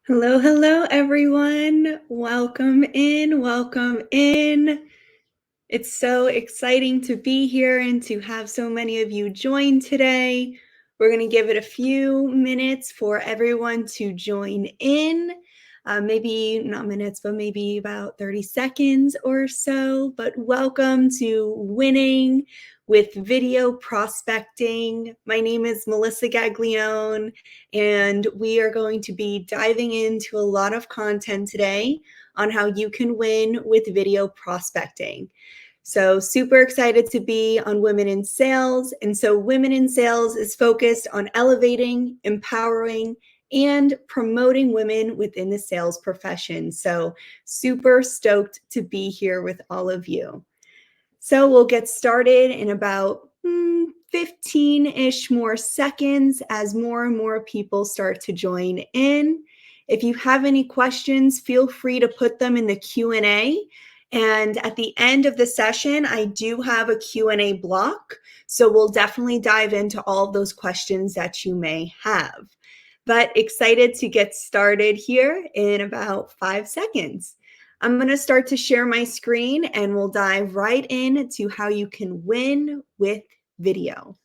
Hello, hello, everyone. Welcome in, welcome in. It's so exciting to be here and to have so many of you join today. We're going to give it a few minutes for everyone to join in. Maybe not minutes, but maybe about 30 seconds or so. But welcome to Winning with Video Prospecting. My name is Melissa Gaglione, and we are going to be diving into a lot of content today on how you can win with video prospecting. So super excited to be on Women in Sales. And so Women in Sales is focused on elevating, empowering, and promoting women within the sales profession. So super stoked to be here with all of you. So we'll get started in about 15-ish more seconds as more and more people start to join in. If you have any questions, feel free to put them in the Q&A. And at the end of the session, I do have a Q&A block. So we'll definitely dive into all of those questions that you may have. But excited to get started here in about 5 seconds. I'm going to start to share my screen and we'll dive right into how you can win with video.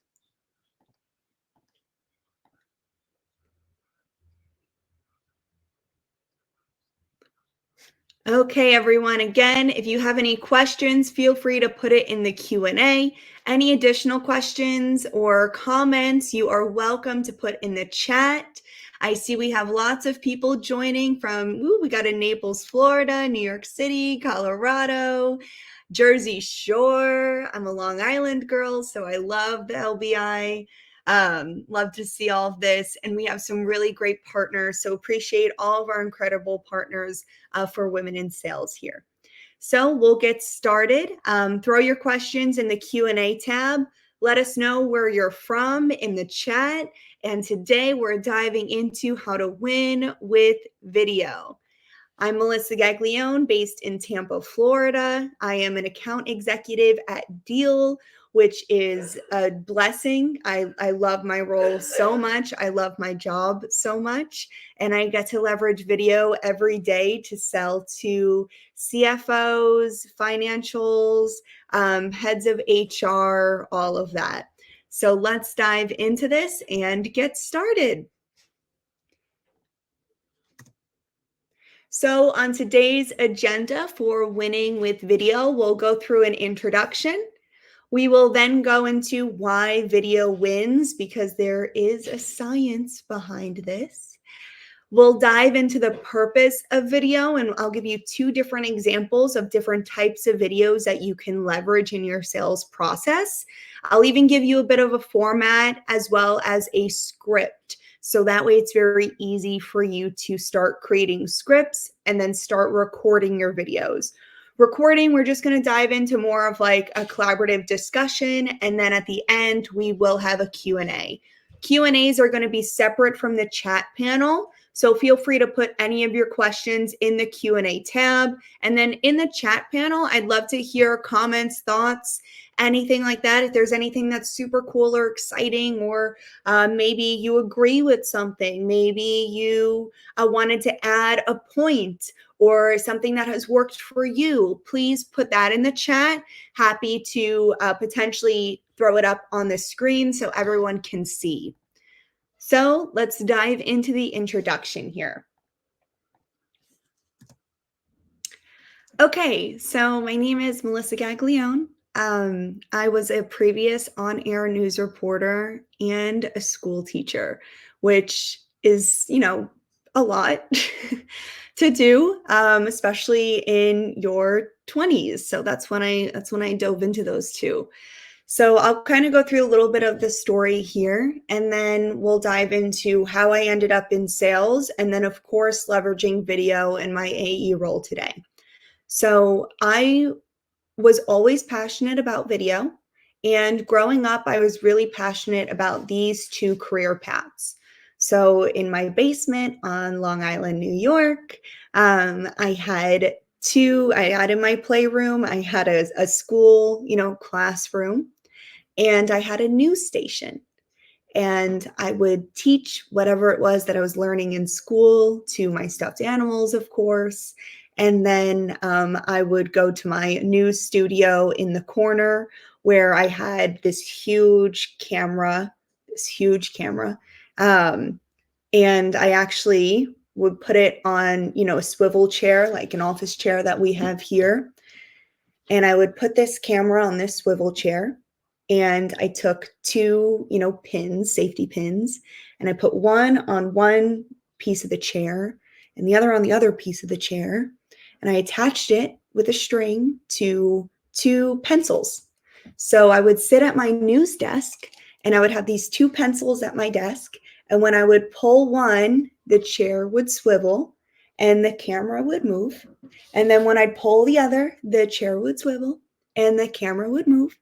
Okay, everyone. Again, if you have any questions, feel free to put it in the Q&A. Any additional questions or comments, you are welcome to put in the chat. I see we have lots of people joining from, we got in Naples, Florida, New York City, Colorado, Jersey Shore. I'm a Long Island girl, so I love the LBI. Love to see all of this. And we have some really great partners. So appreciate all of our incredible partners for Women in Sales here. So we'll get started. Throw your questions in the Q&A tab. Let us know where you're from in the chat. And today we're diving into how to win with video. I'm Melissa Gaglione, based in Tampa, Florida. I am an account executive at Deal, which is a blessing. I love my role so much. I love my job so much. And I get to leverage video every day to sell to CFOs, financials, heads of HR, all of that. So let's dive into this and get started. So on today's agenda for winning with video, we'll go through an introduction. We will then go into why video wins, because there is a science behind this. We'll dive into the purpose of video, and I'll give you 2 different examples of different types of videos that you can leverage in your sales process. I'll even give you a bit of a format as well as a script. So that way it's very easy for you to start creating scripts and then start recording your videos. Recording, we're just going to dive into more of like a collaborative discussion. And then at the end, we will have a Q&A. Q&As are going to be separate from the chat panel. So feel free to put any of your questions in the Q&A tab. And then in the chat panel, I'd love to hear comments, thoughts, anything like that. If there's anything that's super cool or exciting, or maybe you agree with something, maybe you wanted to add a point or something that has worked for you, please put that in the chat. Happy to potentially throw it up on the screen so everyone can see. So let's dive into the introduction here. Okay, so my name is Melissa Gaglione. I was a previous on-air news reporter and a school teacher, which is, a lot to do, especially in your 20s. So that's when I dove into those 2. So I'll kind of go through a little bit of the story here, and then we'll dive into how I ended up in sales, and then of course leveraging video in my AE role today. So I was always passionate about video, and growing up, I was really passionate about these 2 career paths. So in my basement on Long Island, New York, I had in my playroom, I had a school, classroom, and I had a news station. and I would teach whatever it was that I was learning in school to my stuffed animals, of course. And then I would go to my news studio in the corner where I had this huge camera, this huge camera. Um, and I actually would put it on, a swivel chair, like an office chair that we have here. And I would put this camera on this swivel chair. And I took two, pins, safety pins, and I put one on one piece of the chair and the other on the other piece of the chair. And I attached it with a string to two pencils. So I would sit at my news desk and I would have these two pencils at my desk. And when I would pull one, the chair would swivel and the camera would move. And then when I'd pull the other, the chair would swivel and the camera would move.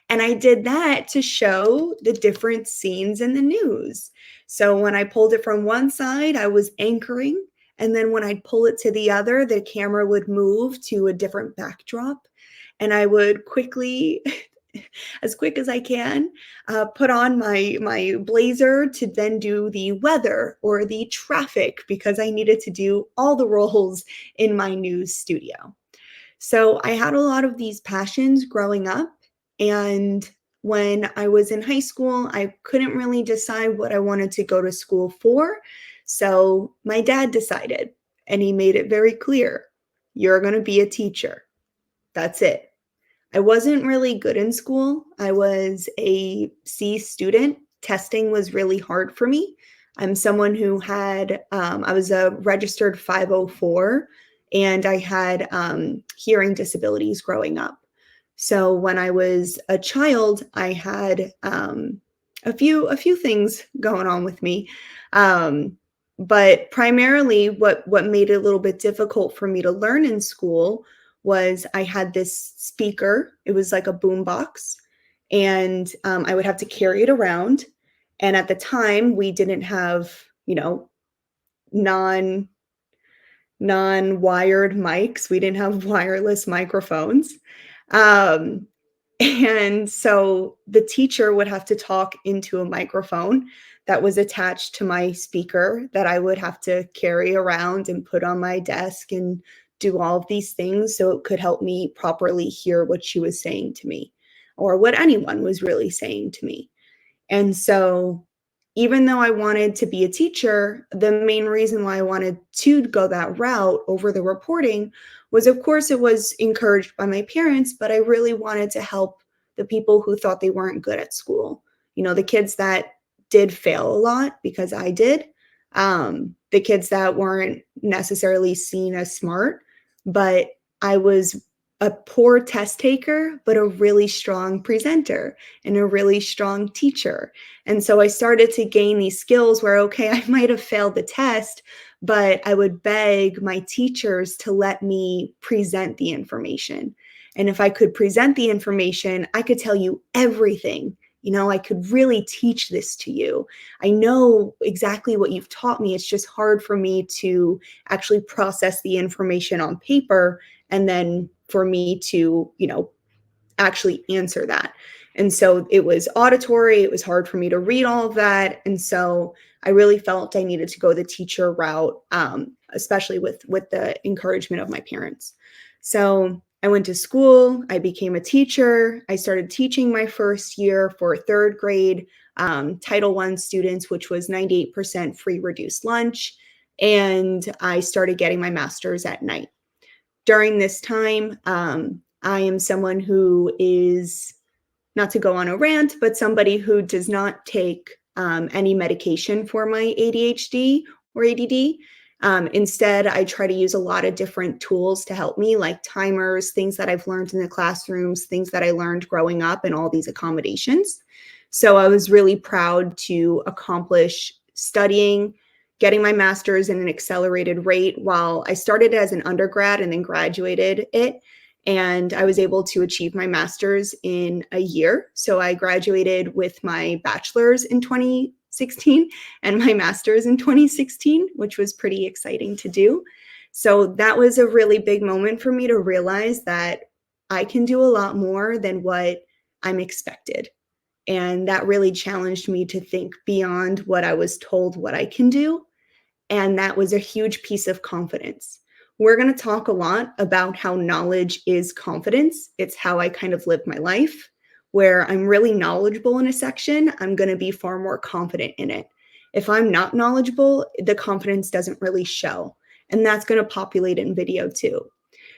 And I did that to show the different scenes in the news. So when I pulled it from one side, I was anchoring. And then when I'd pull it to the other, the camera would move to a different backdrop. And I would quickly, as quick as I can, put on my blazer to then do the weather or the traffic because I needed to do all the roles in my news studio. So I had a lot of these passions growing up. And when I was in high school, I couldn't really decide what I wanted to go to school for. So my dad decided, and he made it very clear, you're going to be a teacher. That's it. I wasn't really good in school. I was a C student. Testing was really hard for me. I'm someone who had, I was a registered 504, and I had hearing disabilities growing up. So when I was a child, I had a few things going on with me. But primarily what made it a little bit difficult for me to learn in school was I had this speaker. It was like a boom box, and I would have to carry it around. And at the time, we didn't have, non non-wired mics. We didn't have wireless microphones. Um, and so the teacher would have to talk into a microphone that was attached to my speaker that I would have to carry around and put on my desk and do all of these things so it could help me properly hear what she was saying to me or what anyone was really saying to me. And so even though I wanted to be a teacher, the main reason why I wanted to go that route over the reporting was, of course, it was encouraged by my parents, but I really wanted to help the people who thought they weren't good at school. The kids that did fail a lot because I did, the kids that weren't necessarily seen as smart, but I was a poor test taker, but a really strong presenter and a really strong teacher. And so I started to gain these skills where, okay, I might have failed the test, but I would beg my teachers to let me present the information. And if I could present the information, I could tell you everything. I could really teach this to you. I know exactly what you've taught me. It's just hard for me to actually process the information on paper and then for me to, actually answer that. And so it was auditory. It was hard for me to read all of that. And so I really felt I needed to go the teacher route, especially with the encouragement of my parents. So I went to school. I became a teacher. I started teaching my first year for third grade Title I students, which was 98% free reduced lunch. And I started getting my master's at night. During this time, I am someone who is, not to go on a rant, but somebody who does not take any medication for my ADHD or ADD. Instead, I try to use a lot of different tools to help me, like timers, things that I've learned in the classrooms, things that I learned growing up, and all these accommodations. So I was really proud to accomplish studying, getting my master's in an accelerated rate while I started as an undergrad and then graduated it. And I was able to achieve my master's in a year. So I graduated with my bachelor's in 2016 and my master's in 2016, which was pretty exciting to do. So that was a really big moment for me to realize that I can do a lot more than what I'm expected. And that really challenged me to think beyond what I was told what I can do. And that was a huge piece of confidence. We're going to talk a lot about how knowledge is confidence. It's how I kind of live my life. Where I'm really knowledgeable in a section, I'm going to be far more confident in it. If I'm not knowledgeable, the confidence doesn't really show. And that's going to populate in video too.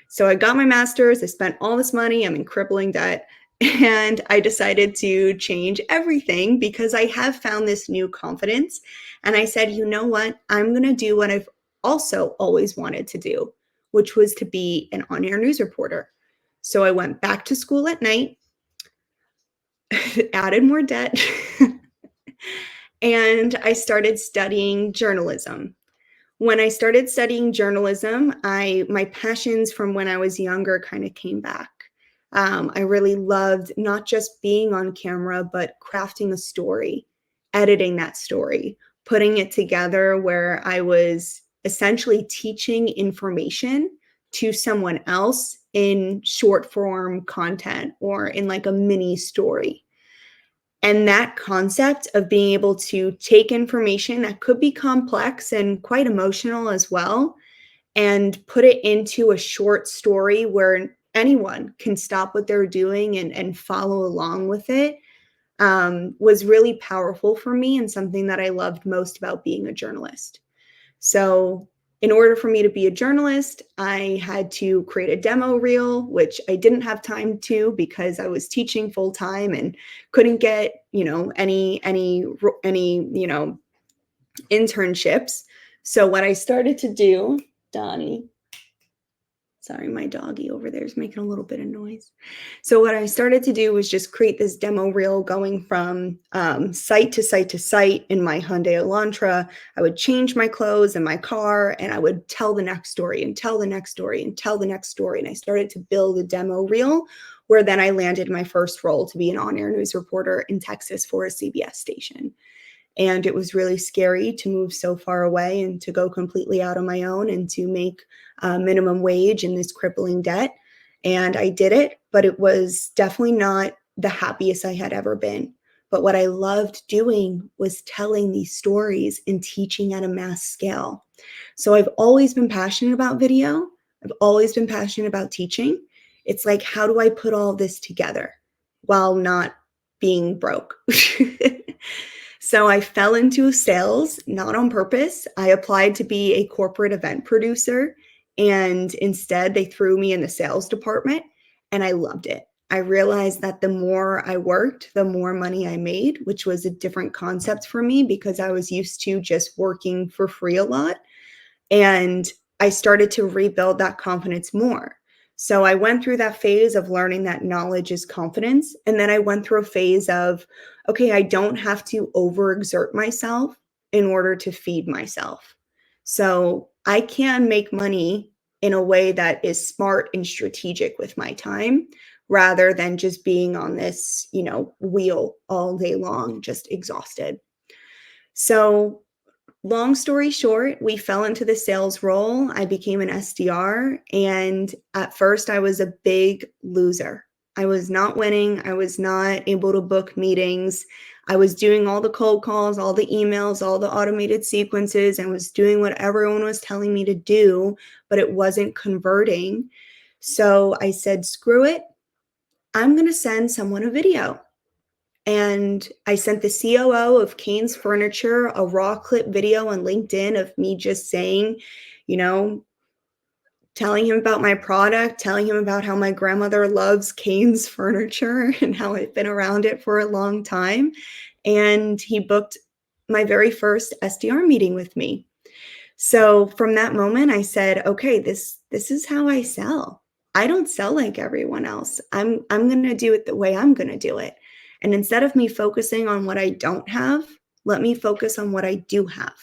So I got my master's, I spent all this money, I'm in crippling debt, and I decided to change everything because I have found this new confidence. And I said, you know what? I'm going to do what I've also always wanted to do, which was to be an on-air news reporter. So I went back to school at night, added more debt, and I started studying journalism. When I started studying journalism, my passions from when I was younger kind of came back. I really loved not just being on camera, but crafting a story, editing that story, putting it together where I was essentially teaching information to someone else in short form content or in like a mini story. And that concept of being able to take information that could be complex and quite emotional as well, and put it into a short story where anyone can stop what they're doing and follow along with it, was really powerful for me and something that I loved most about being a journalist. So in order for me to be a journalist, I had to create a demo reel, which I didn't have time to because I was teaching full time and couldn't get, any internships. So what I started to do, Donnie, sorry, my doggy over there is making a little bit of noise. So what I started to do was just create this demo reel going from site to site to site in my Hyundai Elantra. I would change my clothes in my car and I would tell the next story and tell the next story and tell the next story. And I started to build a demo reel where then I landed my first role to be an on-air news reporter in Texas for a CBS station. And it was really scary to move so far away and to go completely out on my own and to make minimum wage in this crippling debt. And I did it, but it was definitely not the happiest I had ever been. But what I loved doing was telling these stories and teaching at a mass scale. So I've always been passionate about video. I've always been passionate about teaching. It's like, how do I put all this together while not being broke? So I fell into sales, not on purpose. I applied to be a corporate event producer, and instead they threw me in the sales department, and I loved it. I realized that the more I worked, the more money I made, which was a different concept for me because I was used to just working for free a lot. And I started to rebuild that confidence more. So I went through that phase of learning that knowledge is confidence. And then I went through a phase of, okay, I don't have to overexert myself in order to feed myself. So I can make money in a way that is smart and strategic with my time rather than just being on this, wheel all day long, just exhausted. So long story short, we fell into the sales role. I became an SDR. And at first, I was a big loser. I was not winning. I was not able to book meetings. I was doing all the cold calls, all the emails, all the automated sequences, and was doing what everyone was telling me to do, but it wasn't converting. So I said, screw it. I'm going to send someone a video. And I sent the COO of Kane's Furniture a raw clip video on LinkedIn of me just saying, telling him about my product, telling him about how my grandmother loves Kane's Furniture and how I've been around it for a long time. And he booked my very first SDR meeting with me. So from that moment, I said, okay, this is how I sell. I don't sell like everyone else. I'm going to do it the way I'm going to do it. And instead of me focusing on what I don't have, let me focus on what I do have.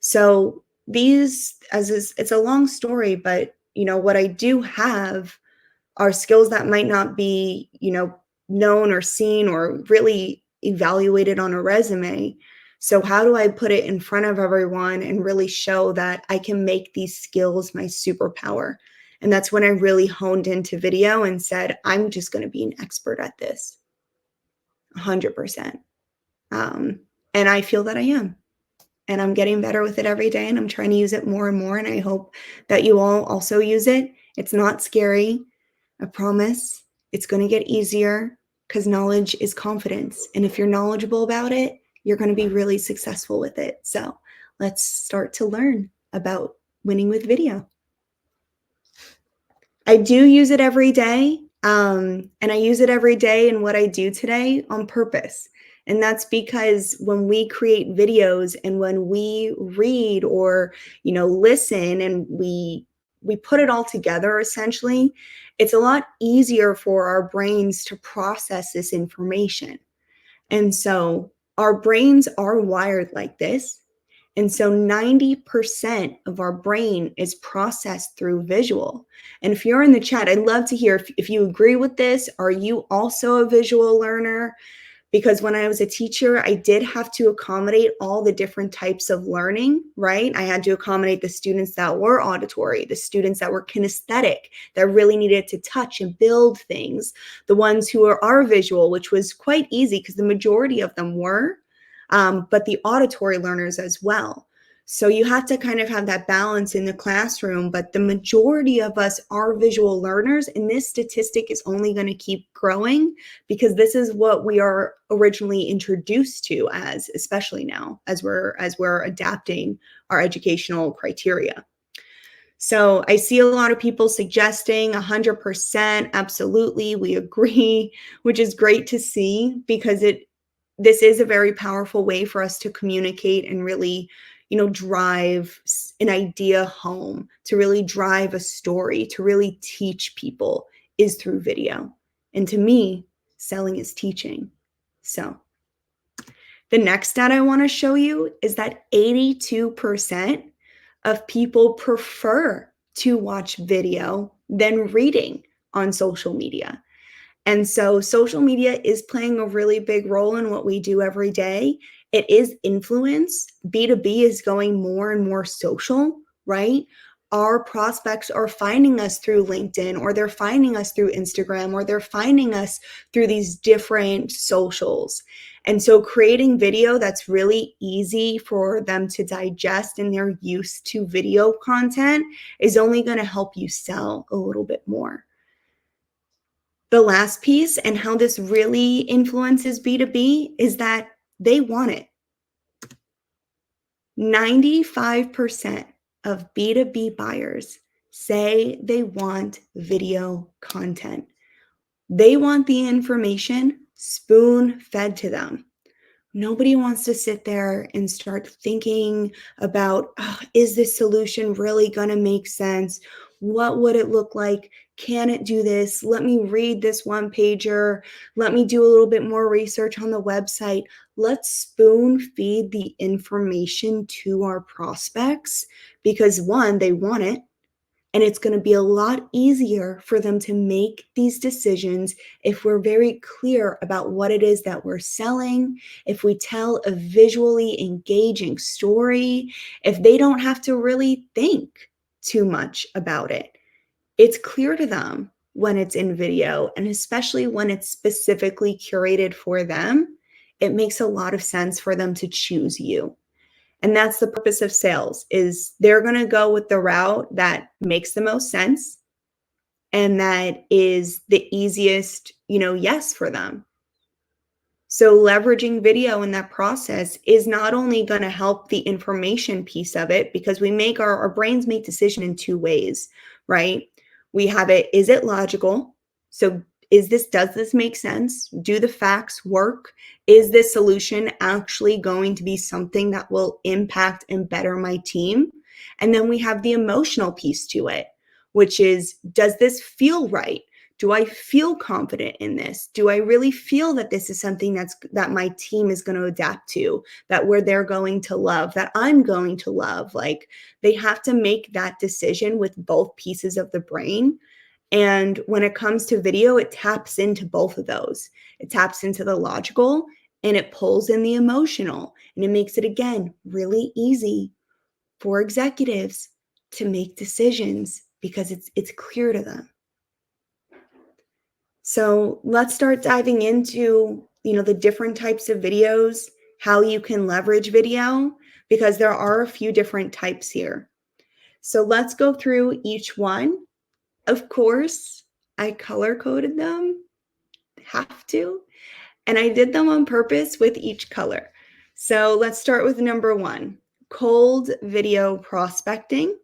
So it's a long story, but what I do have are skills that might not be, known or seen or really evaluated on a resume. So how do I put it in front of everyone and really show that I can make these skills my superpower? And that's when I really honed into video and said, I'm just going to be an expert at this. 100%. And I feel that I am. And I'm getting better with it every day, and I'm trying to use it more and more, and I hope that you all also use it. It's not scary. I promise. It's going to get easier because knowledge is confidence. And if you're knowledgeable about it, you're going to be really successful with it. So let's start to learn about winning with video. I do use it every day. And I use it every day in what I do today on purpose. And that's because when we create videos and when we read or, listen and we put it all together essentially, it's a lot easier for our brains to process this information. And so our brains are wired like this. And so 90% of our brain is processed through visual. And if you're in the chat, I'd love to hear if you agree with this. Are you also a visual learner? Because when I was a teacher, I did have to accommodate all the different types of learning, right? I had to accommodate the students that were auditory, the students that were kinesthetic, that really needed to touch and build things, the ones who are visual, which was quite easy because the majority of them were, but the auditory learners as well. So you have to kind of have that balance in the classroom, but the majority of us are visual learners, and this statistic is only going to keep growing because this is what we are originally introduced to as, especially now as we're adapting our educational criteria. So I see a lot of people suggesting 100%, absolutely, we agree, which is great to see because this is a very powerful way for us to communicate and really drive an idea home, to really drive a story, to really teach people is through video. And to me, selling is teaching. So the next stat I want to show you is that 82% of people prefer to watch video than reading on social media. And so social media is playing a really big role in what we do every day. It is influence. B2B is going more and more social, right? Our prospects are finding us through LinkedIn, or they're finding us through Instagram, or they're finding us through these different socials. And so creating video that's really easy for them to digest and they're used to video content is only going to help you sell a little bit more. The last piece and how this really influences B2B is that they want it. 95% of B2B buyers say they want video content. They want the information spoon-fed to them. Nobody wants to sit there and start thinking about, is this solution really going to make sense? What would it look like? Can it do this? Let me read this one pager. Let me do a little bit more research on the website. Let's spoon feed the information to our prospects because one, they want it. And it's going to be a lot easier for them to make these decisions if we're very clear about what it is that we're selling, if we tell a visually engaging story, if they don't have to really think too much about it. It's clear to them when it's in video, and especially when it's specifically curated for them, it makes a lot of sense for them to choose you. And that's the purpose of sales, is they're going to go with the route that makes the most sense and that is the easiest, yes for them. So leveraging video in that process is not only going to help the information piece of it, because we make our brains make decision in two ways, right? We have it, is it logical? So does this make sense? Do the facts work? Is this solution actually going to be something that will impact and better my team? And then we have the emotional piece to it, which is, does this feel right? Do I feel confident in this? Do I really feel that this is something that my team is going to adapt to, that they're going to love, that I'm going to love? Like, they have to make that decision with both pieces of the brain. And when it comes to video, it taps into both of those. It taps into the logical and it pulls in the emotional. And it makes it, again, really easy for executives to make decisions because it's clear to them. So let's start diving into the different types of videos, how you can leverage video, because there are a few different types here. So let's go through each one. Of course, I color coded them, have to, and I did them on purpose with each color. So let's start with number 1, cold video prospecting.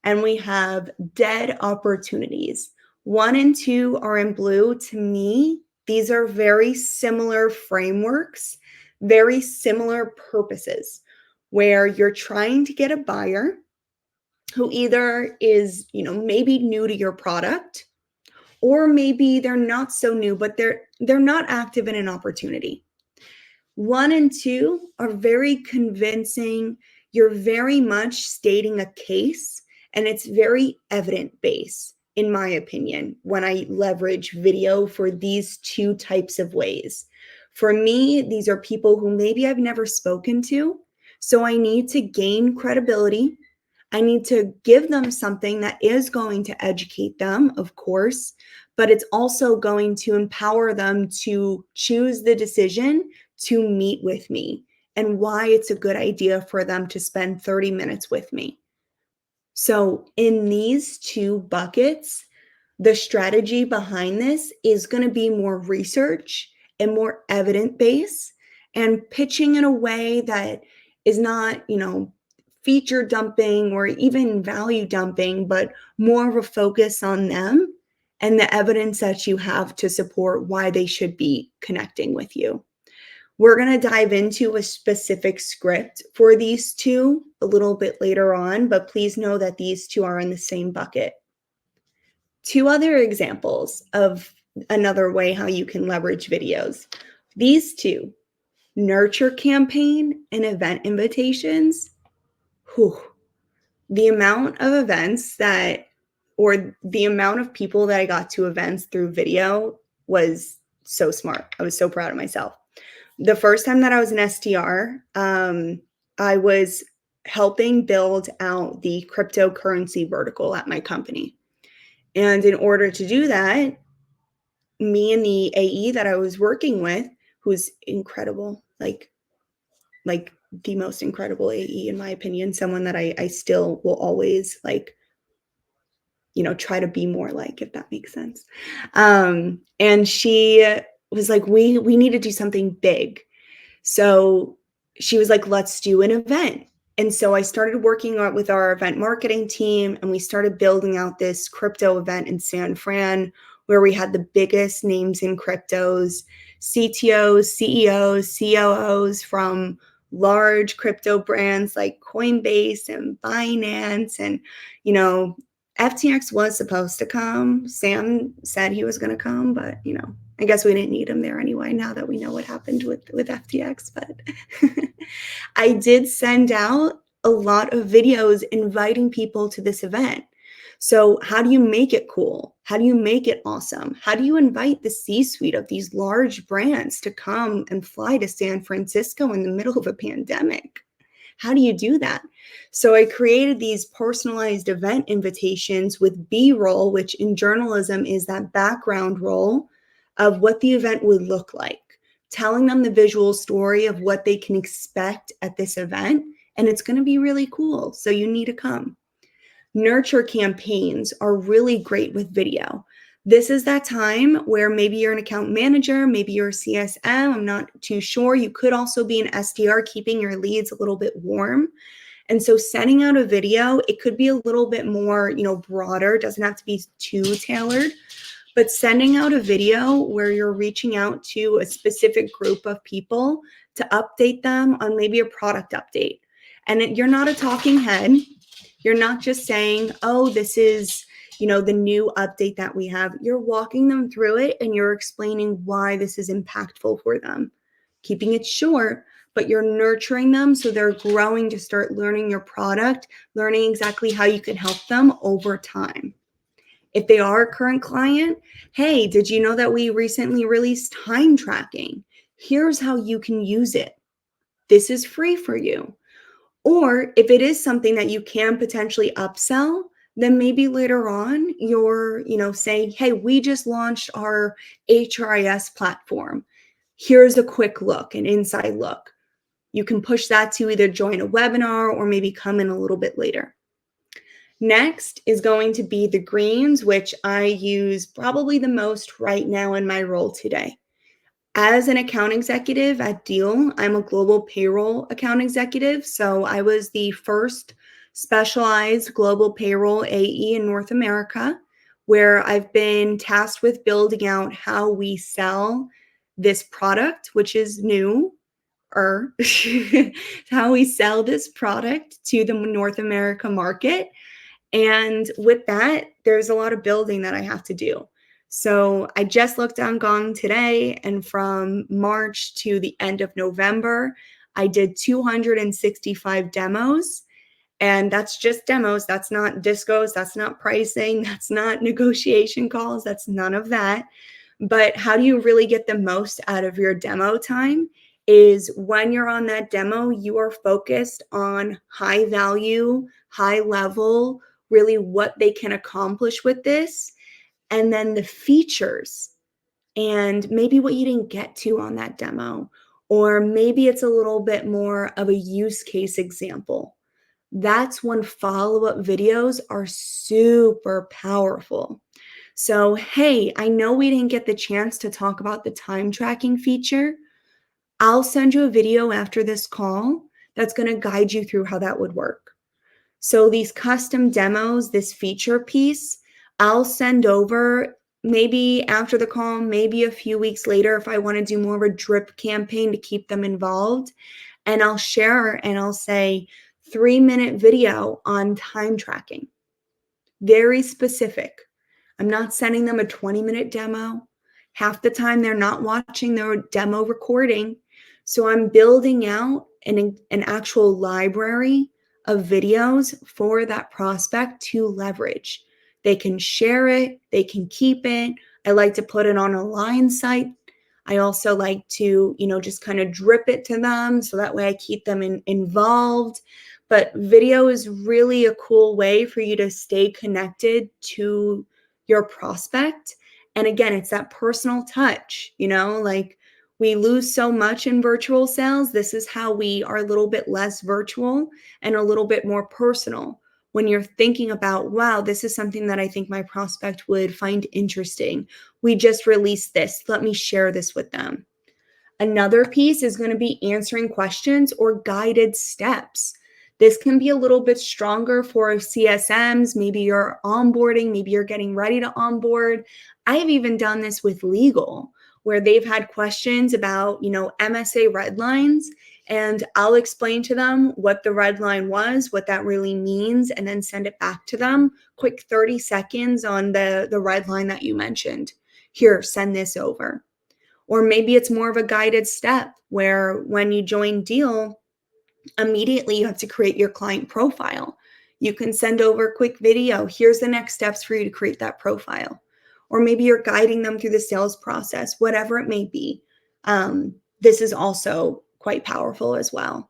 And we have dead opportunities. 1 and 2 are in blue. To me, these are very similar frameworks, very similar purposes, where you're trying to get a buyer who either is, maybe new to your product, or maybe they're not so new, but they're not active in an opportunity. 1 and 2 are very convincing. You're very much stating a case, and it's very evidence-based, in my opinion, when I leverage video for these 2 types of ways. For me, these are people who maybe I've never spoken to, so I need to gain credibility. I need to give them something that is going to educate them, of course, but it's also going to empower them to choose the decision to meet with me and why it's a good idea for them to spend 30 minutes with me. So in these 2 buckets, the strategy behind this is going to be more research and more evidence-based, and pitching in a way that is not, feature dumping or even value dumping, but more of a focus on them and the evidence that you have to support why they should be connecting with you. We're going to dive into a specific script for these 2 a little bit later on, but please know that these 2 are in the same bucket. 2 other examples of another way how you can leverage videos. These 2, nurture campaign and event invitations. Whew. The amount of events or the amount of people that I got to events through video was so smart. I was so proud of myself. The first time that I was an SDR, I was helping build out the cryptocurrency vertical at my company. And in order to do that, me and the AE that I was working with, who's incredible, like the most incredible AE, in my opinion, someone that I still will always try to be more like, if that makes sense. And she was like, we need to do something big. So she was like, let's do an event. And so I started working with our event marketing team, and we started building out this crypto event in San Fran, where we had the biggest names in cryptos, CTOs, CEOs, COOs from large crypto brands like Coinbase and Binance. And, FTX was supposed to come. Sam said he was going to come, but, I guess we didn't need him there anyway, now that we know what happened with FTX. But I did send out a lot of videos inviting people to this event. So how do you make it cool? How do you make it awesome? How do you invite the C-suite of these large brands to come and fly to San Francisco in the middle of a pandemic? How do you do that? So I created these personalized event invitations with B-roll, which in journalism is that background roll of what the event would look like, telling them the visual story of what they can expect at this event. And it's going to be really cool. So you need to come. Nurture campaigns are really great with video. This is that time where maybe you're an account manager, maybe you're a CSM, I'm not too sure. You could also be an SDR, keeping your leads a little bit warm. And so sending out a video, it could be a little bit more, broader, doesn't have to be too tailored, but sending out a video where you're reaching out to a specific group of people to update them on maybe a product update. And you're not a talking head. You're not just saying, oh, this is, the new update that we have. You're walking them through it, and you're explaining why this is impactful for them. Keeping it short, but you're nurturing them so they're growing to start learning your product, learning exactly how you can help them over time. If they are a current client, hey, did you know that we recently released time tracking? Here's how you can use it. This is free for you. Or if it is something that you can potentially upsell, then maybe later on you're, saying, hey, we just launched our HRIS platform. Here's a quick look, an inside look. You can push that to either join a webinar or maybe come in a little bit later. Next is going to be the greens, which I use probably the most right now in my role today. As an account executive at Deal, I'm a global payroll account executive. So I was the first specialized global payroll AE in North America, where I've been tasked with building out how we sell this product, which is new, or how we sell this product to the North America market. And with that, there's a lot of building that I have to do. So I just looked on Gong today, and from March to the end of November, I did 265 demos. And that's just demos. That's not discos. That's not pricing. That's not negotiation calls. That's none of that. But how do you really get the most out of your demo time is when you're on that demo, you are focused on high value, high level, really what they can accomplish with this, and then the features and maybe what you didn't get to on that demo, or maybe it's a little bit more of a use case example. That's when follow-up videos are super powerful. So, hey, I know we didn't get the chance to talk about the time tracking feature. I'll send you a video after this call that's going to guide you through how that would work. So these custom demos, this feature piece, I'll send over maybe after the call, maybe a few weeks later if I want to do more of a drip campaign to keep them involved. And I'll share and I'll say 3-minute video on time tracking. Very specific. I'm not sending them a 20-minute demo. Half the time they're not watching their demo recording. So I'm building out an actual library of videos for that prospect to leverage. They can share it, they can keep it. I like to put it on a line site. I also like to, just kind of drip it to them so that way I keep them involved. But video is really a cool way for you to stay connected to your prospect. And again, it's that personal touch, like we lose so much in virtual sales. This is how we are a little bit less virtual and a little bit more personal. When you're thinking about, wow, this is something that I think my prospect would find interesting. We just released this. Let me share this with them. Another piece is going to be answering questions or guided steps. This can be a little bit stronger for CSMs. Maybe you're onboarding, maybe you're getting ready to onboard. I have even done this with legal, where they've had questions about, MSA red lines, and I'll explain to them what the red line was, what that really means, and then send it back to them. Quick 30 seconds on the red line that you mentioned. Here, send this over. Or maybe it's more of a guided step where when you join Deal, immediately you have to create your client profile. You can send over a quick video. Here's the next steps for you to create that profile. Or maybe you're guiding them through the sales process, whatever it may be. This is also quite powerful as well.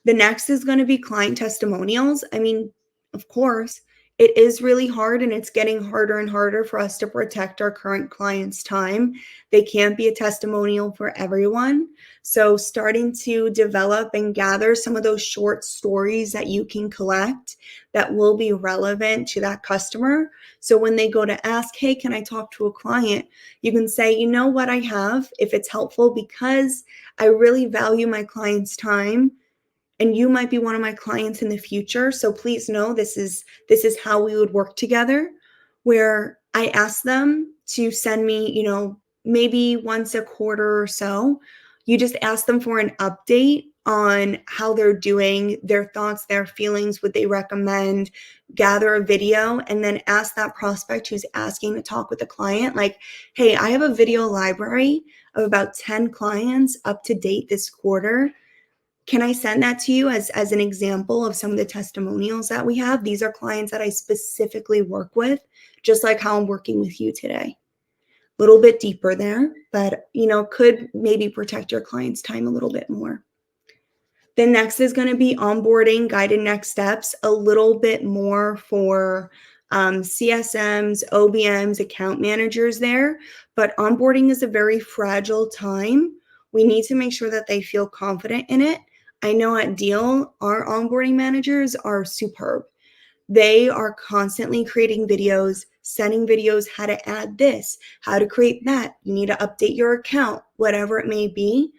The next is going to be client testimonials. I mean, of course, it is really hard and it's getting harder and harder for us to protect our current clients' time. They can't be a testimonial for everyone. So starting to develop and gather some of those short stories that you can collect that will be relevant to that customer. So when they go to ask, hey, can I talk to a client? You can say, you know what I have, if it's helpful, because I really value my client's time. And you might be one of my clients in the future. So please know this is how we would work together, where I ask them to send me, maybe once a quarter or so. You just ask them for an update on how they're doing, their thoughts, their feelings, would they recommend, gather a video, and then ask that prospect who's asking to talk with the client, like, hey, I have a video library of about 10 clients up to date this quarter. Can I send that to you as an example of some of the testimonials that we have? These are clients that I specifically work with, just like how I'm working with you today. A little bit deeper there, but could maybe protect your client's time a little bit more. The next is going to be onboarding, guided next steps, a little bit more for CSMs, OBMs, account managers there. but onboarding is a very fragile time. We need to make sure that they feel confident in it. I know at Deal, our onboarding managers are superb. They are constantly creating videos, sending videos, how to add this, how to create that. You need to update your account, whatever it may be.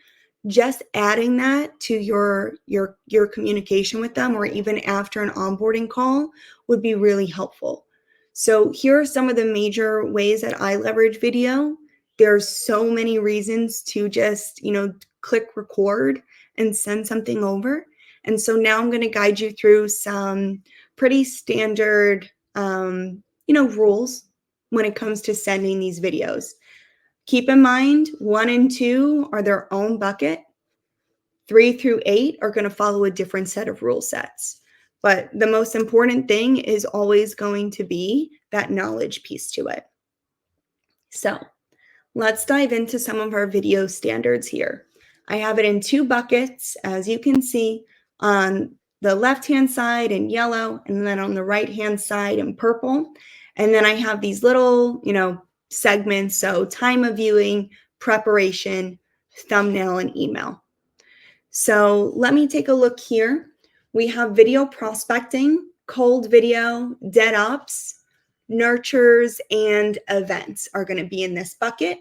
Just adding that to your communication with them, or even after an onboarding call, would be really helpful. So here are some of the major ways that I leverage video. There's so many reasons to just, click record and send something over. And so now I'm going to guide you through some pretty standard, rules when it comes to sending these videos. Keep in mind, 1 and 2 are their own bucket. 3 through 8 are going to follow a different set of rule sets. But the most important thing is always going to be that knowledge piece to it. So let's dive into some of our video standards here. I have it in 2 buckets, as you can see, on the left-hand side in yellow, and then on the right-hand side in purple. And then I have these little, segments. So time of viewing, preparation, thumbnail, and email. So let me take a look here. We have video prospecting, cold video, dead ops, nurtures, and events are going to be in this bucket.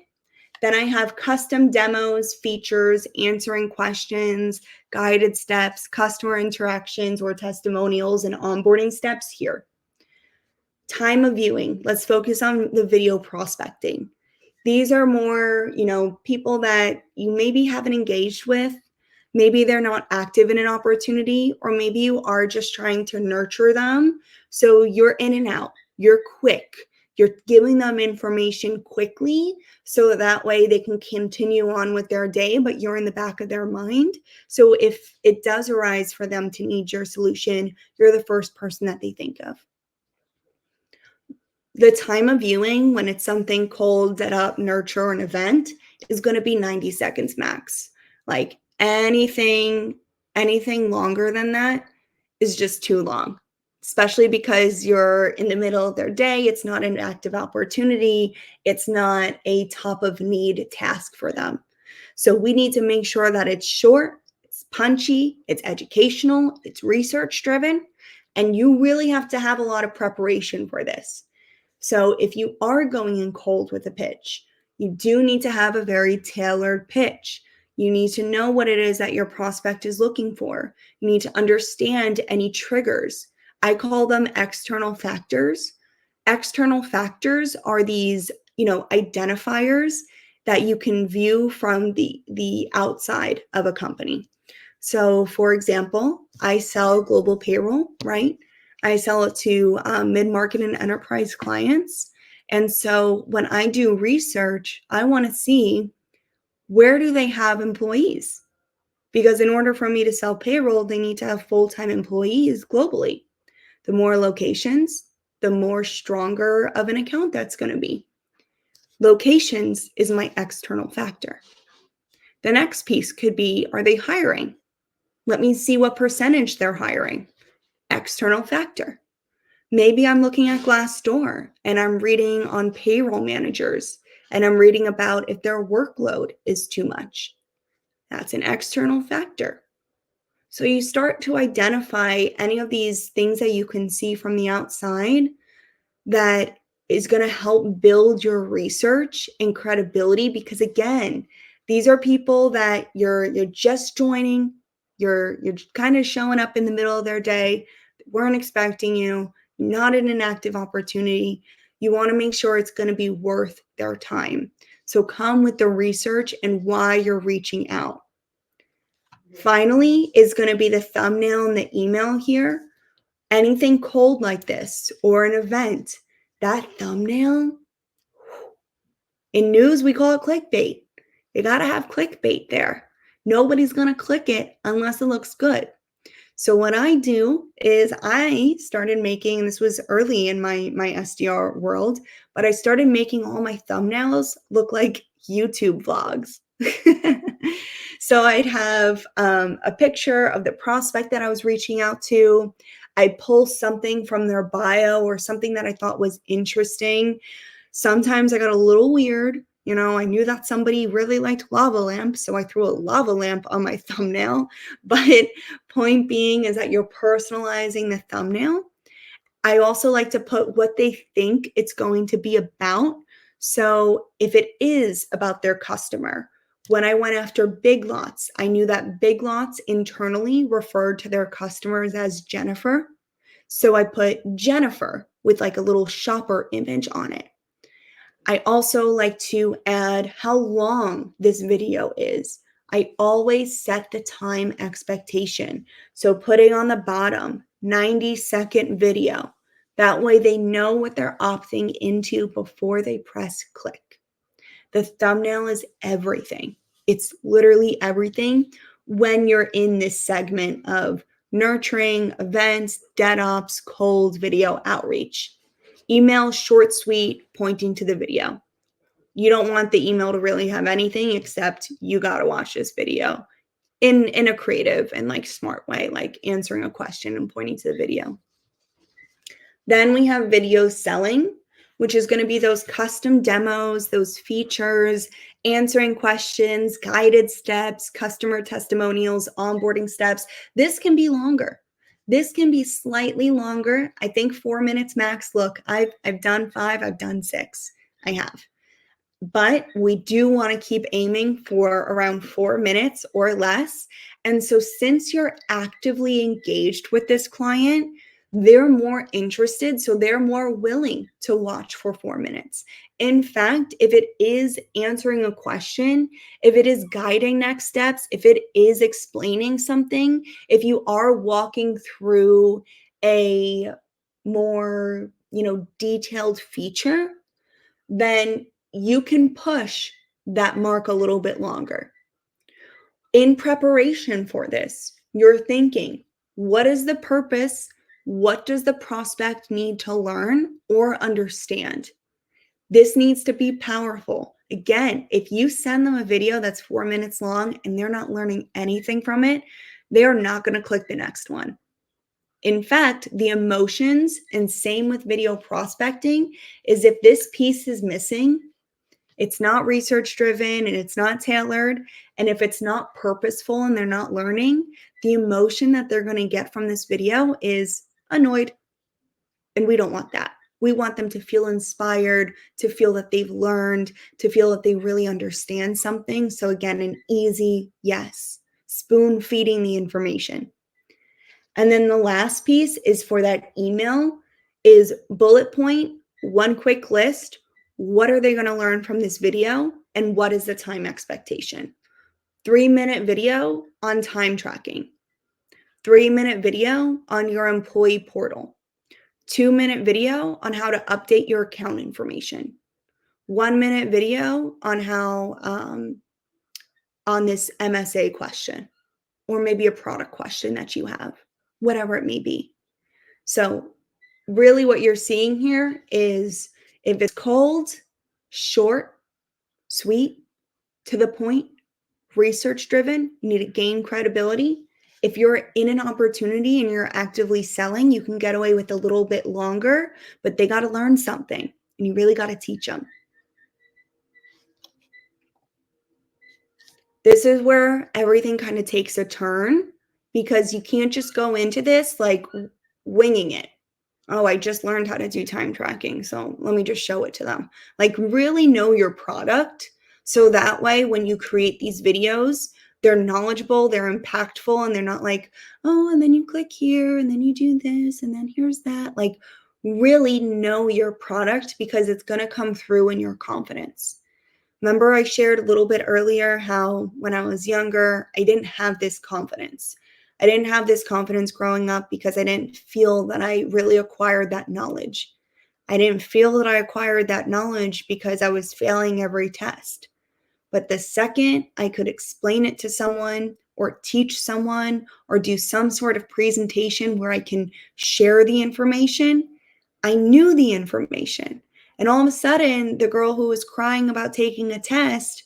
Then I have custom demos, features, answering questions, guided steps, customer interactions or testimonials, and onboarding steps here. Time of viewing. Let's focus on the video prospecting. These are more, people that you maybe haven't engaged with. Maybe they're not active in an opportunity, or maybe you are just trying to nurture them. So you're in and out. You're quick. You're giving them information quickly so that way they can continue on with their day, but you're in the back of their mind. So if it does arise for them to need your solution, you're the first person that they think of. The time of viewing, when it's something cold, set up, nurture, an event, is going to be 90 seconds max. Like anything longer than that is just too long, especially because you're in the middle of their day. It's not an active opportunity. It's not a top of need task for them. So we need to make sure that it's short, it's punchy, it's educational, it's research driven, and you really have to have a lot of preparation for this. So if you are going in cold with a pitch, you do need to have a very tailored pitch. You need to know what it is that your prospect is looking for. You need to understand any triggers. I call them external factors. External factors are these, identifiers that you can view from the outside of a company. So for example, I sell global payroll, right? I sell it to mid-market and enterprise clients. And so when I do research, I want to see, where do they have employees? Because in order for me to sell payroll, they need to have full-time employees globally. The more locations, the more stronger of an account that's going to be. Locations is my external factor. The next piece could be, are they hiring? Let me see what percentage they're hiring. External factor. Maybe I'm looking at Glassdoor and I'm reading on payroll managers and I'm reading about if their workload is too much. That's an external factor. So you start to identify any of these things that you can see from the outside that is going to help build your research and credibility, because again, these are people that you're just joining, you're kind of showing up in the middle of their day, weren't expecting you, not in an active opportunity. You want to make sure it's going to be worth their time. So come with the research and why you're reaching out. Finally is going to be the thumbnail and the email here. Anything cold like this or an event, that thumbnail, in news, we call it clickbait. You got to have clickbait there. Nobody's going to click it unless it looks good. So what I do is I started making, this was early in my SDR world, but I started making all my thumbnails look like YouTube vlogs. So I'd have a picture of the prospect that I was reaching out to. I'd pull something from their bio or something that I thought was interesting. Sometimes I got a little weird. I knew that somebody really liked lava lamps, so I threw a lava lamp on my thumbnail. But point being is that you're personalizing the thumbnail. I also like to put what they think it's going to be about. So if it is about their customer, when I went after Big Lots, I knew that Big Lots internally referred to their customers as Jennifer. So I put Jennifer with like a little shopper image on it. I also like to add how long this video is. I always set the time expectation. So putting on the bottom, 90-second video. That way they know what they're opting into before they press click. The thumbnail is everything. It's literally everything when you're in this segment of nurturing, events, dead ops, cold video outreach. Email short, sweet, pointing to the video. You don't want the email to really have anything except you got to watch this video in a creative and like smart way, like answering a question and pointing to the video. Then we have video selling, which is going to be those custom demos, those features, answering questions, guided steps, customer testimonials, onboarding steps. This can be longer. This can be slightly longer. I think 4 minutes max. Look, I've done 5, I've done 6. I have. But we do want to keep aiming for around 4 minutes or less. And so since you're actively engaged with this client, they're more interested, so they're more willing to watch for 4 minutes. In fact, if it is answering a question, if it is guiding next steps, if it is explaining something, if you are walking through a more, detailed feature, then you can push that mark a little bit longer. In preparation for this, you're thinking, what is the purpose? What does the prospect need to learn or understand? This needs to be powerful. Again, if you send them a video that's 4 minutes long and they're not learning anything from it, they are not going to click the next one. In fact, the emotions, and same with video prospecting, is if this piece is missing, it's not research driven and it's not tailored. And if it's not purposeful and they're not learning, the emotion that they're going to get from this video is annoyed. And we don't want that. We want them to feel inspired, to feel that they've learned, to feel that they really understand something. So again, an easy yes, spoon feeding the information. And then the last piece is for that email is bullet point, one quick list. What are they going to learn from this video? And what is the time expectation? 3-minute video on time tracking. 3-minute video on your employee portal. 2-minute video on how to update your account information. 1-minute video on how, on this MSA question, or maybe a product question that you have, whatever it may be. So really what you're seeing here is if it's cold, short, sweet, to the point, research driven, you need to gain credibility. If you're in an opportunity and you're actively selling, you can get away with a little bit longer, but they got to learn something and you really got to teach them. This is where everything kind of takes a turn because you can't just go into this like winging it. Oh, I just learned how to do time tracking, so let me just show it to them. Like really know your product. So that way, when you create these videos, they're knowledgeable, they're impactful, and they're not like, oh, and then you click here, and then you do this, and then here's that. Like really know your product because it's going to come through in your confidence. Remember I shared a little bit earlier how when I was younger, I didn't have this confidence. I didn't have this confidence growing up because I didn't feel that I really acquired that knowledge. I didn't feel that I acquired that knowledge because I was failing every test. But the second I could explain it to someone or teach someone or do some sort of presentation where I can share the information, I knew the information. And all of a sudden, the girl who was crying about taking a test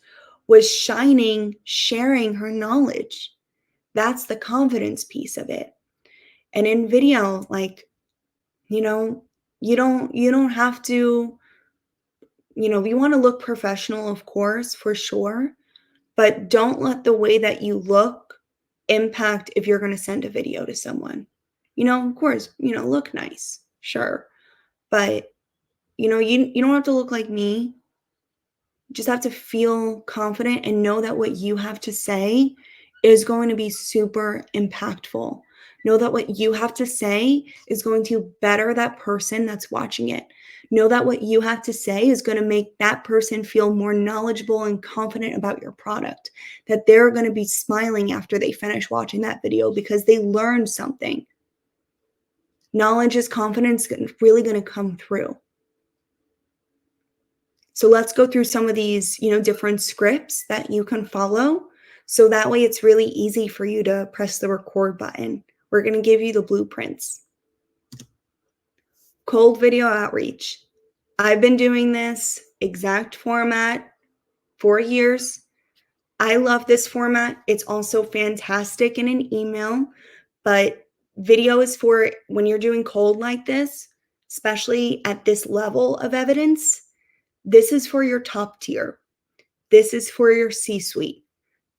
was shining, sharing her knowledge. That's the confidence piece of it. And in video, like, you don't have to We want to look professional, of course, for sure, but don't let the way that you look impact if you're going to send a video to someone. Of course, look nice, sure, but you don't have to look like me. You just have to feel confident and know that what you have to say is going to be super impactful. Know that what you have to say is going to better that person that's watching it. Know that what you have to say is going to make that person feel more knowledgeable and confident about your product. That they're going to be smiling after they finish watching that video because they learned something. Knowledge is confidence really going to come through. So let's go through some of these, different scripts that you can follow. So that way it's really easy for you to press the record button. We're going to give you the blueprints. Cold video outreach. I've been doing this exact format for years. I love this format. It's also fantastic in an email, but video is for when you're doing cold like this, especially at this level of evidence. This is for your top tier. This is for your C-suite.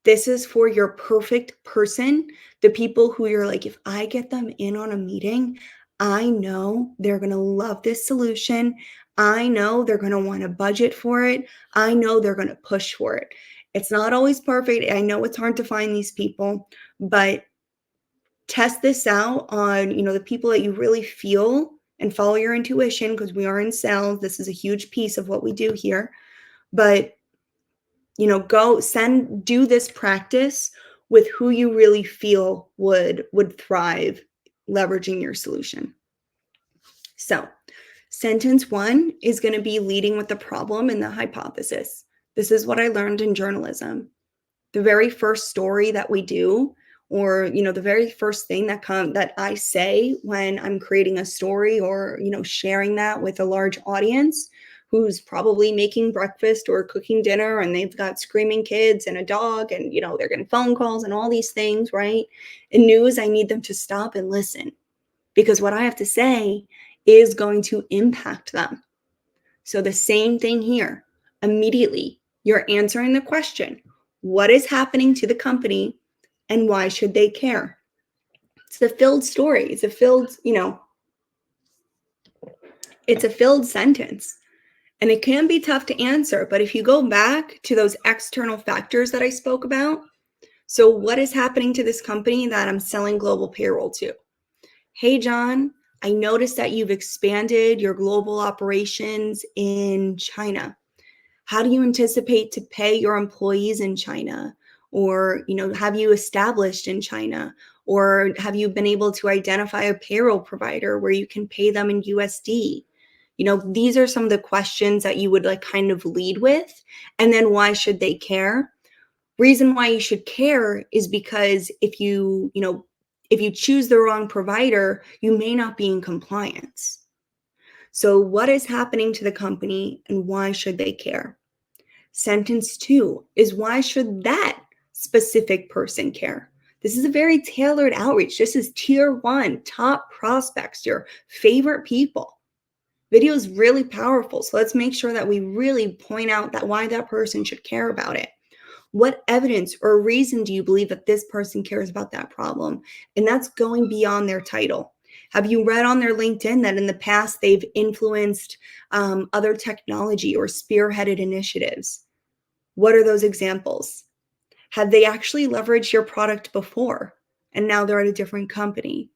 This is for your perfect person, the people who you're like, if I get them in on a meeting, I know they're going to love this solution. I know they're going to want to budget for it. I know they're going to push for it. It's not always perfect. I know it's hard to find these people, but test this out on, the people that you really feel and follow your intuition, because we are in sales. This is a huge piece of what we do here. But do this practice with who you really feel would thrive leveraging your solution. So sentence 1 is going to be leading with the problem and the hypothesis. This is what I learned in journalism. The very first story that we do, or the very first thing that I say when I'm creating a story or sharing that with a large audience who's probably making breakfast or cooking dinner, and they've got screaming kids and a dog, and they're getting phone calls and all these things, right? In news, I need them to stop and listen, because what I have to say is going to impact them. So the same thing here. Immediately, you're answering the question, what is happening to the company and why should they care? It's a filled story. It's a filled sentence. And it can be tough to answer, but if you go back to those external factors that I spoke about, so what is happening to this company that I'm selling global payroll to? Hey, John, I noticed that you've expanded your global operations in China. How do you anticipate to pay your employees in China? Or, have you established in China? Or have you been able to identify a payroll provider where you can pay them in USD? These are some of the questions that you would kind of lead with. And then why should they care? Reason why you should care is because if you choose the wrong provider, you may not be in compliance. So what is happening to the company and why should they care? Sentence 2 is why should that specific person care? This is a very tailored outreach. This is tier 1, top prospects, your favorite people. Video is really powerful. So let's make sure that we really point out that why that person should care about it. What evidence or reason do you believe that this person cares about that problem? And that's going beyond their title. Have you read on their LinkedIn that in the past they've influenced other technology or spearheaded initiatives? What are those examples? Have they actually leveraged your product before and now they're at a different company?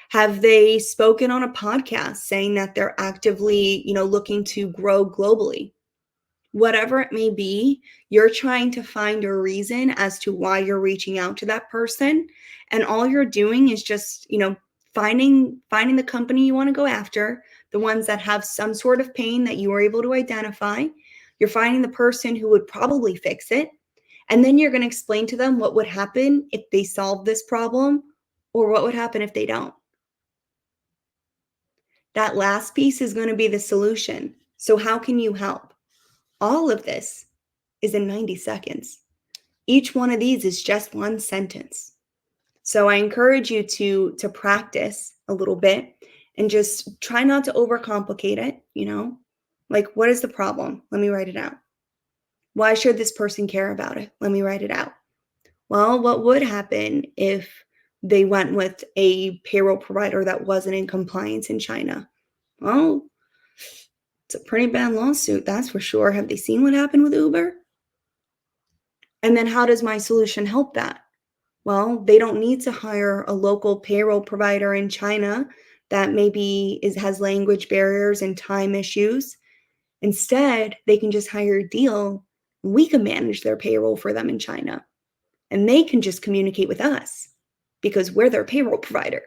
Have they spoken on a podcast saying that they're actively, looking to grow globally? Whatever it may be, you're trying to find a reason as to why you're reaching out to that person. And all you're doing is just, finding the company you want to go after, the ones that have some sort of pain that you were able to identify. You're finding the person who would probably fix it. And then you're going to explain to them what would happen if they solve this problem or what would happen if they don't. That last piece is going to be the solution. So how can you help? All of this is in 90 seconds. Each one of these is just one sentence. So I encourage you to practice a little bit and just try not to overcomplicate it, Like, what is the problem? Let me write it out. Why should this person care about it? Let me write it out. Well, what would happen if they went with a payroll provider that wasn't in compliance in China? Well, it's a pretty bad lawsuit, that's for sure. Have they seen what happened with Uber? And then how does my solution help that? Well, they don't need to hire a local payroll provider in China that maybe has language barriers and time issues. Instead, they can just hire a deal. We can manage their payroll for them in China, and they can just communicate with us because we're their payroll provider.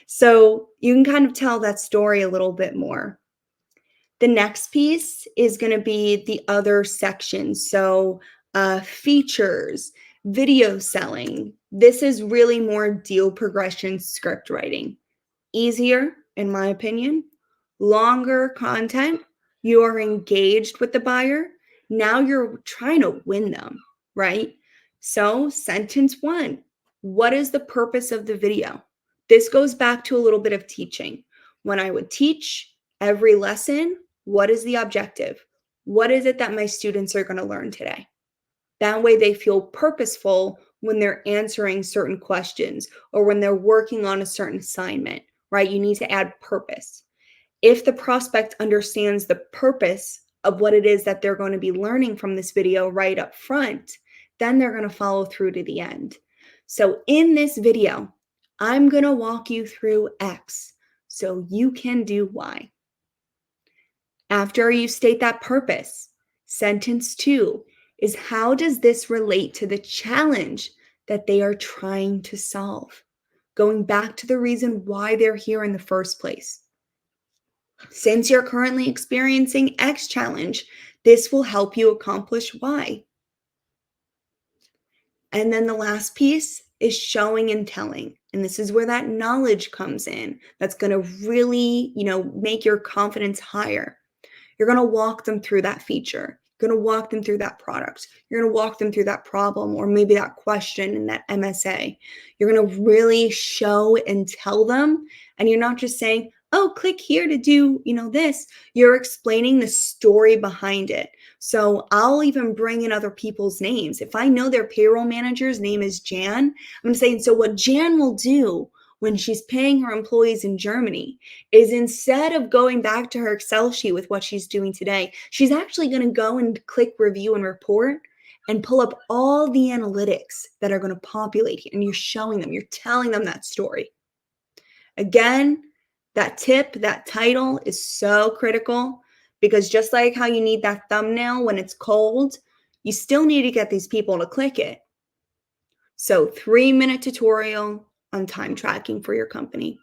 So you can kind of tell that story a little bit more. The next piece is going to be the other sections. So, features, video selling. This is really more deal progression script writing. Easier, in my opinion. Longer content. You are engaged with the buyer. Now you're trying to win them, right? So, sentence one, what is the purpose of the video? This goes back to a little bit of teaching. When I would teach every lesson, what is the objective? What is it that my students are going to learn today? That way they feel purposeful when they're answering certain questions or when they're working on a certain assignment, right? You need to add purpose. If the prospect understands the purpose of what it is that they're going to be learning from this video right up front, then they're going to follow through to the end. So in this video, I'm going to walk you through X so you can do Y. After you state that purpose, sentence two is how does this relate to the challenge that they are trying to solve? Going back to the reason why they're here in the first place. Since you're currently experiencing X challenge, this will help you accomplish Y. And then the last piece is showing and telling. And this is where that knowledge comes in. That's going to really, make your confidence higher. You're going to walk them through that feature. You're going to walk them through that product. You're going to walk them through that problem or maybe that question in that MSA. You're going to really show and tell them. And you're not just saying, oh, click here to do, this. You're explaining the story behind it. So I'll even bring in other people's names. If I know their payroll manager's name is Jan, I'm saying, so what Jan will do when she's paying her employees in Germany is instead of going back to her Excel sheet with what she's doing today, she's actually going to go and click review and report and pull up all the analytics that are going to populate here. And you're showing them, you're telling them that story. Again, that tip, that title is so critical because just like how you need that thumbnail when it's cold, you still need to get these people to click it. So 3-minute tutorial on time tracking for your company.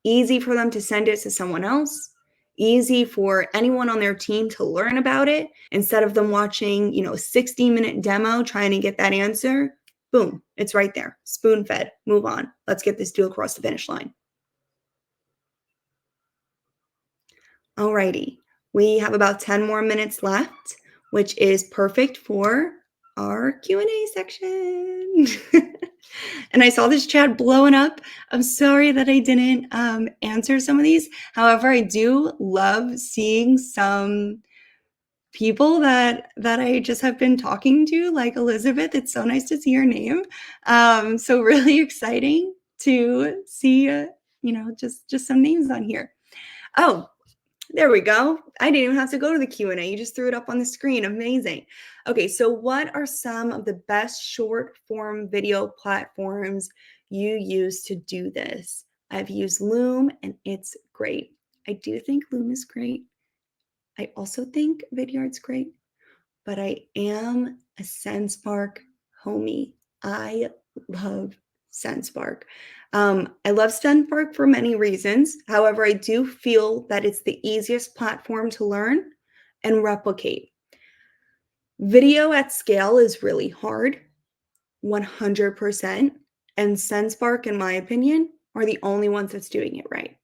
Easy for them to send it to someone else. Easy for anyone on their team to learn about it instead of them watching, a 60-minute demo trying to get that answer. Boom, it's right there. Spoon fed. Move on. Let's get this deal across the finish line. Alrighty, we have about 10 more minutes left, which is perfect for our Q&A section. And I saw this chat blowing up. I'm sorry that I didn't answer some of these. However, I do love seeing some people that I just have been talking to, like Elizabeth. It's so nice to see your name. So really exciting to see, just some names on here. Oh, there we go. I didn't even have to go to the Q&A. You just threw it up on the screen. Amazing. Okay, so what are some of the best short form video platforms you use to do this? I've used Loom and it's great. I do think Loom is great. I also think Vidyard's great, but I am a SendSpark homie. I love SendSpark. I love SendSpark for many reasons. However, I do feel that it's the easiest platform to learn and replicate. Video at scale is really hard, 100%. And SendSpark, in my opinion, are the only ones that's doing it right.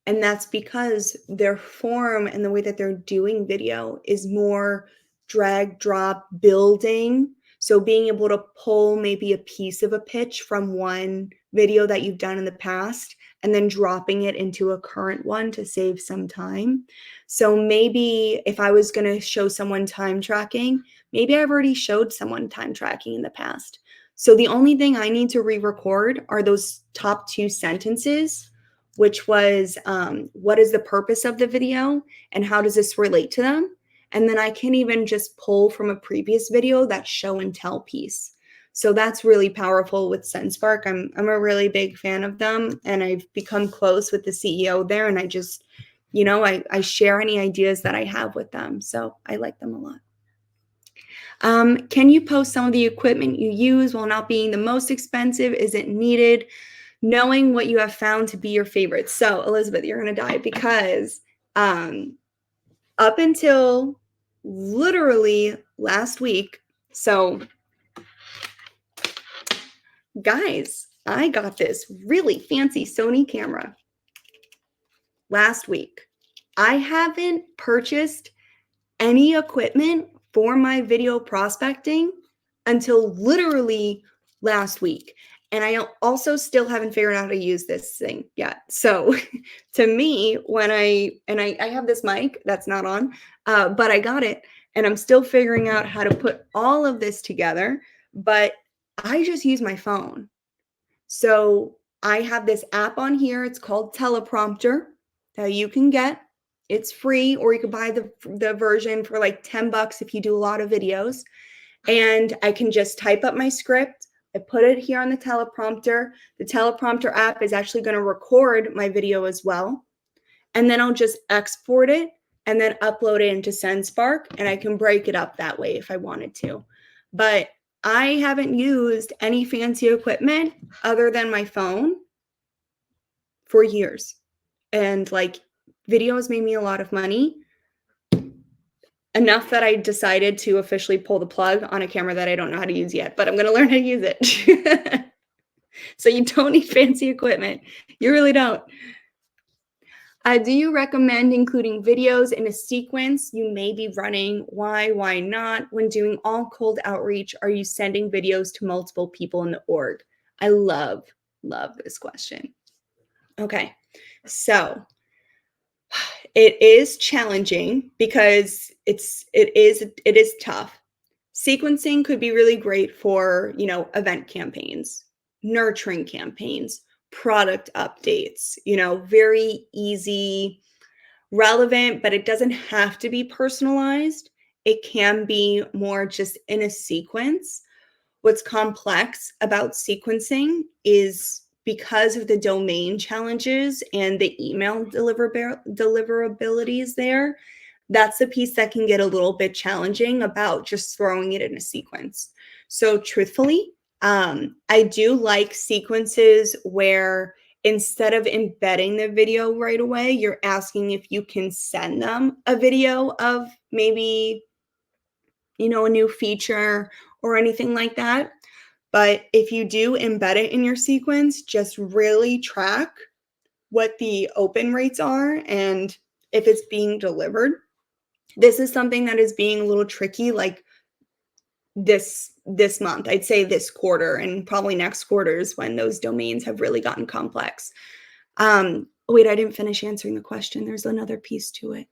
And that's because their form and the way that they're doing video is more drag, drop, building. So being able to pull maybe a piece of a pitch from one video that you've done in the past and then dropping it into a current one to save some time. So maybe if I was going to show someone time tracking, maybe I've already showed someone time tracking in the past. So the only thing I need to re-record are those top 2 sentences, which was what is the purpose of the video and how does this relate to them? And then I can even just pull from a previous video that show and tell piece. So that's really powerful with SendSpark. I'm a really big fan of them, and I've become close with the CEO there, and I just, I share any ideas that I have with them. So I like them a lot. Can you post some of the equipment you use while not being the most expensive? Is it needed? Knowing what you have found to be your favorite. So Elizabeth, you're going to die because up until literally last week, so guys, I got this really fancy Sony camera last week. I haven't purchased any equipment for my video prospecting until literally last week. And I also still haven't figured out how to use this thing yet. So to me, when I have this mic that's not on, but I got it and I'm still figuring out how to put all of this together, but I just use my phone. So I have this app on here. It's called Teleprompter that you can get. It's free, or you could buy the version for like $10 if you do a lot of videos. And I can just type up my script. I put it here on the teleprompter. The teleprompter app is actually going to record my video as well. And then I'll just export it and then upload it into SendSpark, and I can break it up that way if I wanted to. But I haven't used any fancy equipment other than my phone for years. And like, video has made me a lot of money. Enough that I decided to officially pull the plug on a camera that I don't know how to use yet, but I'm going to learn how to use it. So you don't need fancy equipment. You really don't. Do you recommend including videos in a sequence you may be running? Why not? When doing all cold outreach, are you sending videos to multiple people in the org? I love this question. Okay, so it is challenging because it is tough. Sequencing could be really great for, event campaigns, nurturing campaigns, product updates, very easy, relevant, but it doesn't have to be personalized. It can be more just in a sequence. What's complex about sequencing is because of the domain challenges and the email deliverabilities there, that's the piece that can get a little bit challenging about just throwing it in a sequence. So truthfully, I do like sequences where instead of embedding the video right away, you're asking if you can send them a video of maybe, a new feature or anything like that. But if you do embed it in your sequence, just really track what the open rates are and if it's being delivered. This is something that is being a little tricky, like this month, I'd say this quarter, and probably next quarter is when those domains have really gotten complex. Wait, I didn't finish answering the question. There's another piece to it.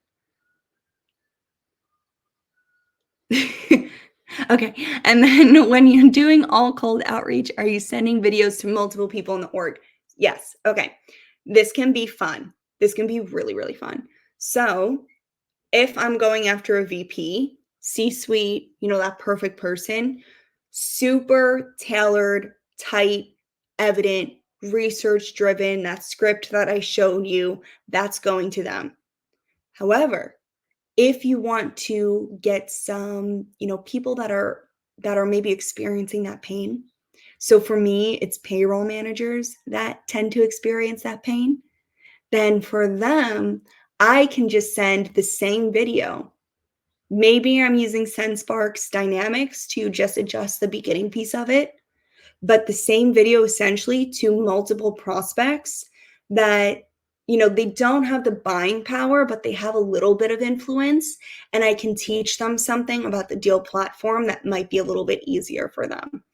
Okay. And then when you're doing all cold outreach, are you sending videos to multiple people in the org? Yes. Okay. This can be fun. This can be really, really fun. So if I'm going after a VP, C-suite, that perfect person, super tailored, tight, evident, research-driven, that script that I showed you, that's going to them. However, if you want to get some, people that are maybe experiencing that pain. So for me, it's payroll managers that tend to experience that pain. Then for them, I can just send the same video. Maybe I'm using SendSpark's dynamics to just adjust the beginning piece of it, but the same video essentially to multiple prospects that, they don't have the buying power, but they have a little bit of influence, and I can teach them something about the Deal platform that might be a little bit easier for them.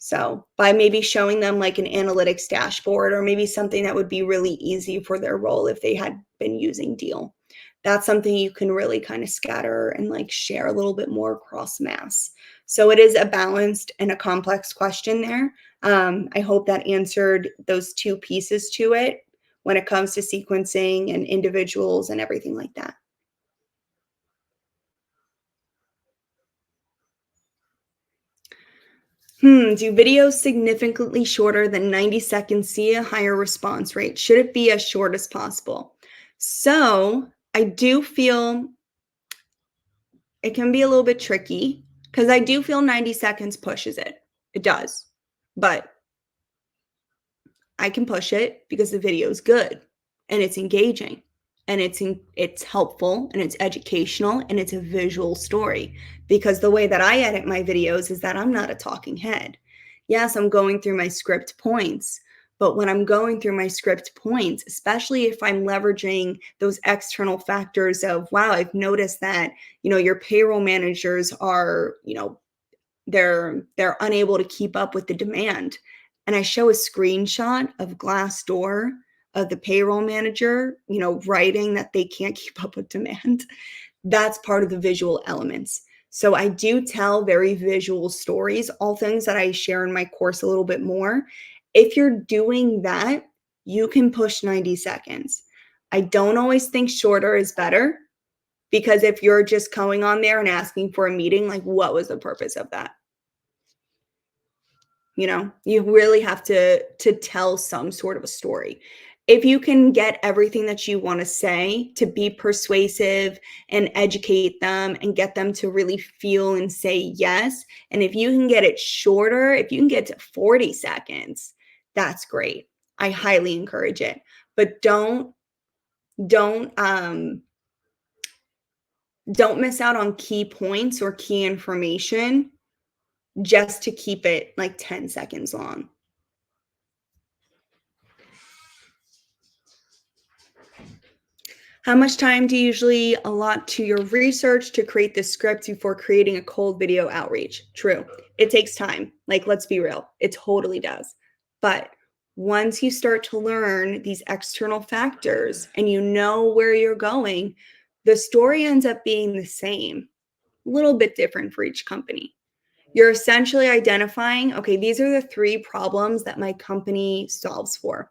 So by maybe showing them like an analytics dashboard or maybe something that would be really easy for their role if they had been using Deal. That's something you can really kind of scatter and like share a little bit more across mass. So it is a balanced and a complex question there. I hope that answered those two pieces to it when it comes to sequencing and individuals and everything like that. Do videos significantly shorter than 90 seconds see a higher response rate? Should it be as short as possible? So I do feel it can be a little bit tricky because I do feel 90 seconds pushes it. It does. But I can push it because the video is good and it's engaging and it's helpful and it's educational and it's a visual story. Because the way that I edit my videos is that I'm not a talking head. Yes, I'm going through my script points, but when I'm going through my script points, especially if I'm leveraging those external factors of, wow, I've noticed that, your payroll managers are, they're unable to keep up with the demand. And I show a screenshot of Glassdoor of the payroll manager, writing that they can't keep up with demand. That's part of the visual elements. So I do tell very visual stories, all things that I share in my course a little bit more. If you're doing that, you can push 90 seconds. I don't always think shorter is better because if you're just going on there and asking for a meeting, like what was the purpose of that? You really have to tell some sort of a story. If you can get everything that you want to say to be persuasive and educate them and get them to really feel and say yes, and if you can get it shorter, if you can get to 40 seconds, that's great. I highly encourage it. But don't don't miss out on key points or key information just to keep it like 10 seconds long. How much time do you usually allot to your research to create the script before creating a cold video outreach? True. It takes time. Like, let's be real. It totally does. But once you start to learn these external factors and you know where you're going, the story ends up being the same, a little bit different for each company. You're essentially identifying, okay, these are the three problems that my company solves for.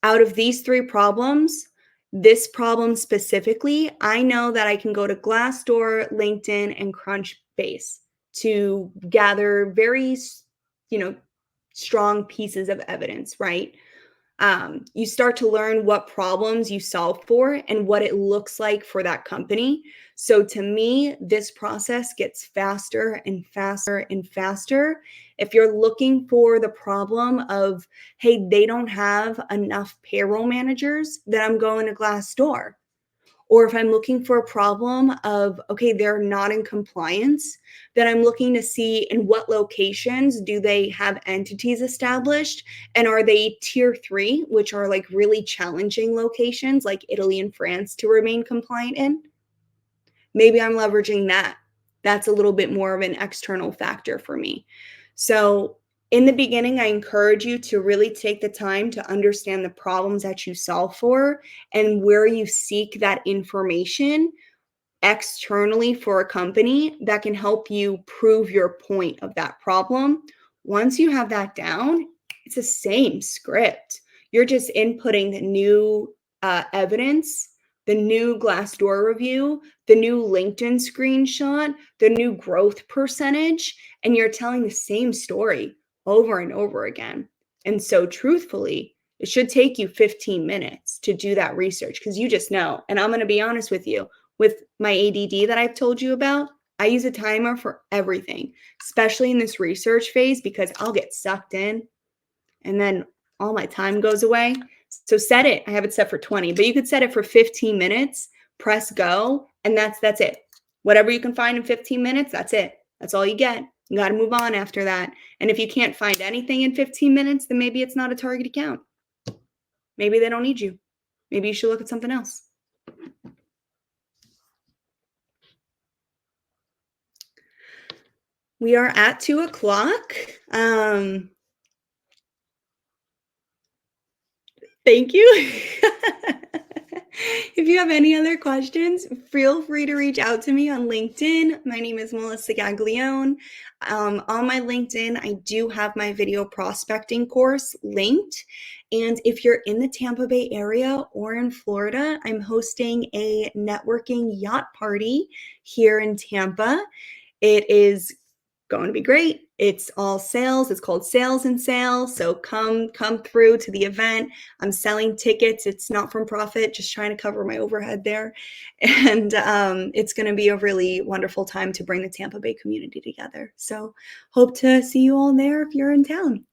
Out of these three problems, this problem specifically, I know that I can go to Glassdoor, LinkedIn, and Crunchbase to gather very, you know, strong pieces of evidence, right? You start to learn what problems you solve for and what it looks like for that company. So to me, this process gets faster and faster and faster. If you're looking for the problem of, hey, they don't have enough payroll managers, then I'm going to Glassdoor. Or if I'm looking for a problem of, okay, they're not in compliance, then I'm looking to see in what locations do they have entities established and are they tier 3, which are like really challenging locations like Italy and France to remain compliant in. Maybe I'm leveraging that. That's a little bit more of an external factor for me. So, in the beginning, I encourage you to really take the time to understand the problems that you solve for and where you seek that information externally for a company that can help you prove your point of that problem. Once you have that down, it's the same script. You're just inputting the new evidence, the new Glassdoor review, the new LinkedIn screenshot, the new growth percentage, and you're telling the same story over and over again. And so, truthfully, it should take you 15 minutes to do that research because you just know. And I'm going to be honest with my ADD that I've told you about, I use a timer for everything, especially in this research phase because I'll get sucked in and then all my time goes away. So set it. I have it set for 20, but you could set it for 15 minutes, press go, and that's it. Whatever you can find in 15 minutes, that's it. That's all you get. You got to move on after that. And if you can't find anything in 15 minutes, then maybe it's not a target account. Maybe they don't need you. Maybe you should look at something else. We are at 2 o'clock. Thank you. If you have any other questions, feel free to reach out to me on LinkedIn. My name is Melissa Gaglione. On my LinkedIn, I do have my video prospecting course linked. And if you're in the Tampa Bay area or in Florida, I'm hosting a networking yacht party here in Tampa. It is going to be great. It's all sales. It's called Sales and Sales. So come through to the event. I'm selling tickets. It's not from profit, just trying to cover my overhead there. And it's going to be a really wonderful time to bring the Tampa Bay community together. So hope to see you all there if you're in town.